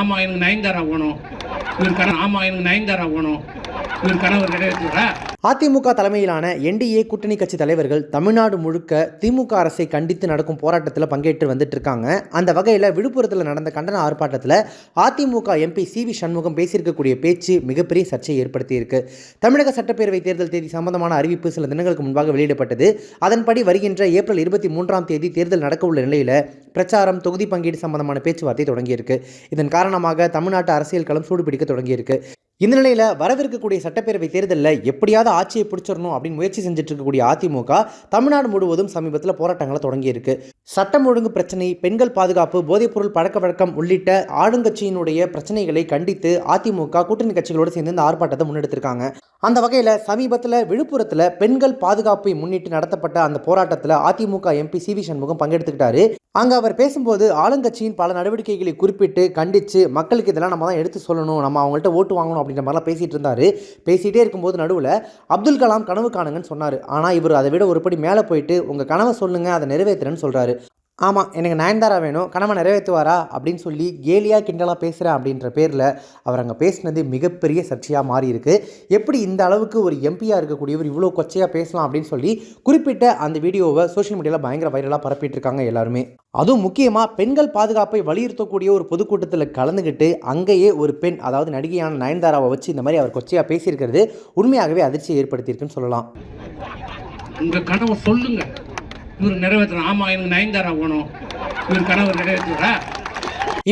ஆமா எனக்கு நயன்தாரா வேணும், இவர் கணவர் ஆமா எனக்கு நயன்தாரா வேணும், இவர் கணவர் கிடையாது. அதிமுக தலைமையிலான என்டிஏ கூட்டணி கட்சி தலைவர்கள் தமிழ்நாடு முழுக்க திமுக அரசை கண்டித்து நடக்கும் போராட்டத்தில் பங்கேற்று வந்துட்டு இருக்காங்க. அந்த வகையில் விழுப்புரத்தில் நடந்த கண்டன ஆர்ப்பாட்டத்தில் அதிமுக எம்பி சி.வி. சண்முகம் பேசியிருக்கக்கூடிய பேச்சு மிகப்பெரிய சர்ச்சையை ஏற்படுத்தியிருக்கு. தமிழக சட்டப்பேரவை தேர்தல் தேதி சம்பந்தமான அறிவிப்பு சில தினங்களுக்கு முன்பாக வெளியிடப்பட்டது. அதன்படி வருகின்ற ஏப்ரல் 23ஆம் தேதி தேர்தல் நடக்க உள்ள நிலையில் பிரச்சாரம், தொகுதி பங்கீடு சம்பந்தமான பேச்சுவார்த்தை தொடங்கியிருக்கு. இதன் காரணமாக தமிழ்நாட்டு அரசியல் களம் சூடுபிடிக்க தொடங்கியிருக்கு. இந்த நிலையில் வரவிருக்கக்கூடிய சட்டப்பேரவை தேர்தலில் எப்படியாவது ஆட்சியை பிடிச்சிடணும் அப்படின்னு முயற்சி செஞ்சுட்டு இருக்கக்கூடிய அதிமுக தமிழ்நாடு முழுவதும் சமீபத்தில் போராட்டங்களை தொடங்கியிருக்கு. சட்டம் ஒழுங்கு பிரச்சனை, பெண்கள் பாதுகாப்பு, போதைப்பொருள் பழக்க வழக்கம் உள்ளிட்ட ஆளுங்கட்சியினுடைய பிரச்சனைகளை கண்டித்து அதிமுக கூட்டணி கட்சிகளோடு சேர்ந்து இந்த ஆர்ப்பாட்டத்தை முன்னெடுத்திருக்காங்க. அந்த வகையில் சமீபத்தில் விழுப்புரத்தில் பெண்கள் பாதுகாப்பை முன்னிட்டு நடத்தப்பட்ட அந்த போராட்டத்தில் அதிமுக எம்பி சி.வி. சண்முகம் பங்கெடுத்துக்கிட்டாரு. அங்கே அவர் பேசும்போது ஆளுங்கட்சியின் பல நடவடிக்கைகளை குறிப்பிட்டு கண்டித்து மக்களுக்கு இதெல்லாம் நம்ம தான் எடுத்து சொல்லணும், நம்ம அவங்கள்ட்ட ஓட்டு வாங்கணும் அப்படின்ற மாதிரிலாம் பேசிகிட்டு இருந்தார். பேசிகிட்டே இருக்கும்போது நடுவில் அப்துல் கலாம் கனவு காணுங்கன்னு சொன்னார். ஆனால் இவர் அதை விட ஒரு படி மேலே போயிட்டு உங்கள் கனவை சொல்லுங்கள், அதை நிறைவேற்றுறேன்னு சொல்கிறாரு. ஆமாம், எனக்கு நயன்தாரா வேணும், கனவை நிறைவேற்றுவாரா அப்படின்னு சொல்லி கேலியாக கிண்டலாக பேசுகிறேன் அப்படின்ற பேரில் அவர் அங்கே பேசினது மிகப்பெரிய சர்ச்சையாக மாறி இருக்கு. எப்படி இந்த அளவுக்கு ஒரு எம்பியாக இருக்கக்கூடியவர் இவ்வளோ கொச்சையாக பேசலாம் அப்படின்னு சொல்லி குறிப்பிட்ட அந்த வீடியோவை சோஷியல் மீடியாவில் பயங்கர வைரலாக பரப்பிட்டு இருக்காங்க எல்லாருமே. அதுவும் முக்கியமாக பெண்கள் பாதுகாப்பை வலியுறுத்தக்கூடிய ஒரு பொதுக்கூட்டத்தில் கலந்துக்கிட்டு அங்கேயே ஒரு பெண், அதாவது நடிகையான நயன்தாராவை வச்சு இந்த மாதிரி அவர் கொச்சையாக பேசியிருக்கிறது உண்மையாகவே அதிர்ச்சியை ஏற்படுத்தியிருக்குன்னு சொல்லலாம். உங்கள் கனவை சொல்லுங்க, இவர் நிறைவேற்றணும், ஆமா எனக்கு நயன்தாரா வேணும், இவர் கணவர் நிறைவேற்றுறா.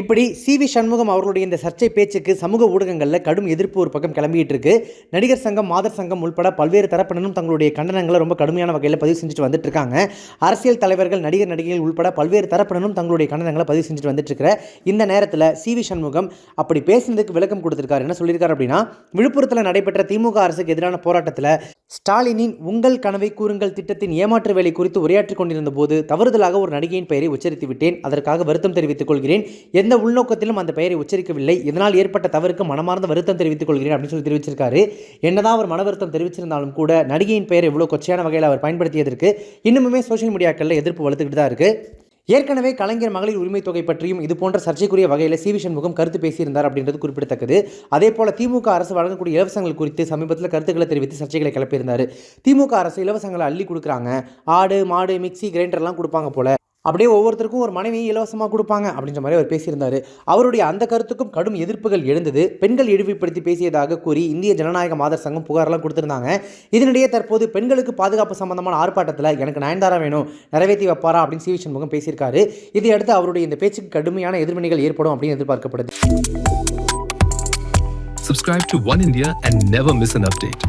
இப்படி சி.வி. சண்முகம் அவர்களுடைய இந்த சர்ச்சை பேச்சுக்கு சமூக ஊடகங்களில் கடும் எதிர்ப்பு ஒரு பக்கம் கிளம்பிட்டு இருக்கு. நடிகர் சங்கம், மாதர் சங்கம் உள்பட பல்வேறு தரப்பினரும் தங்களுடைய கண்டனங்களை ரொம்ப கடுமையான வகையில் பதிவு செஞ்சுட்டு வந்துட்டு இருக்காங்க. அரசியல் தலைவர்கள், நடிகர் நடிகைகள் உள்பட பல்வேறு தரப்பினரும் தங்களுடைய கண்டனங்களை பதிவு செஞ்சுட்டு வந்துட்டு இருக்கிற இந்த நேரத்தில் சி.வி. சண்முகம் அப்படி பேசினதுக்கு விளக்கம் கொடுத்திருக்காரு. என்ன சொல்லியிருக்காரு அப்படின்னா, விழுப்புரத்தில் நடைபெற்ற திமுக அரசுக்கு எதிரான போராட்டத்தில் ஸ்டாலினின் உங்கள் கனவை கூறுங்கள் திட்டத்தின் ஏமாற்று வேலை குறித்து உரையாற்றிக் கொண்டிருந்த போது தவறுதலாக ஒரு நடிகையின் பெயரை உச்சரித்து விட்டேன். அதற்காக வருத்தம் தெரிவித்துக் கொள்கிறேன். எந்த உள்நோக்கத்திலும் அந்த பெயரை உச்சரிக்கவில்லை. இதனால் ஏற்பட்ட தவறுக்கு மனமார்ந்த வருத்தம் தெரிவித்துக் கொள்கிறேன் அப்படின்னு சொல்லி தெரிவிச்சிருக்காரு. என்னதான் அவர் மன வருத்தம் தெரிவிச்சிருந்தாலும் கூட நடிகையின் பெயரை இவ்வளவு கொச்சையான வகையில் அவர் பயன்படுத்தியதற்கு இன்னுமே சோஷியல் மீடியாக்களில் எதிர்ப்பு வளர்த்துக்கிட்டு தான் இருக்கு. ஏற்கனவே கலைஞர் மகளிர் உரிமை தொகை பற்றியும் இது போன்ற சர்ச்சைக்குரிய வகையில் சி.வி. சண்முகம் கருத்து பேசியிருந்தார் அப்படின்றது குறிப்பிடத்தக்கது. அதே போல திமுக அரசு வழங்கக்கூடிய இலவசங்கள் குறித்து சமீபத்தில் கருத்துக்களை தெரிவித்து சர்ச்சைகளை கிளப்பியிருந்தார். திமுக அரசு இலவசங்களை அள்ளி கொடுக்குறாங்க, ஆடு மாடு மிக்சி கிரைண்டர்லாம் கொடுப்பாங்க போல, அப்படியே ஒவ்வொருத்தருக்கும் ஒரு மனைவியை இலவசமாக கொடுப்பாங்க அப்படின்ற மாதிரி அவர் பேசியிருந்தார். அவருடைய அந்த கருத்துக்கும் கடும் எதிர்ப்புகள் எழுந்தது. பெண்கள் இழிவுபடுத்தி பேசியதாக கூறி இந்திய ஜனநாயக மாதர் சங்கம் புகாரெல்லாம் கொடுத்திருந்தாங்க. இதனிடையே தற்போது பெண்களுக்கு பாதுகாப்பு சம்பந்தமான ஆர்ப்பாட்டத்தில் எனக்கு நயன்தாரா வேணும், நிறைவேற்றி வைப்பாரா அப்படின்னு சி.வி. சண்முகம் பேசியிருக்காரு. இதையடுத்து அவருடைய இந்த பேச்சுக்கு கடுமையான எதிர்வினைகள் ஏற்படும் அப்படின்னு எதிர்பார்க்கப்படுது. Subscribe to One India and never miss an update.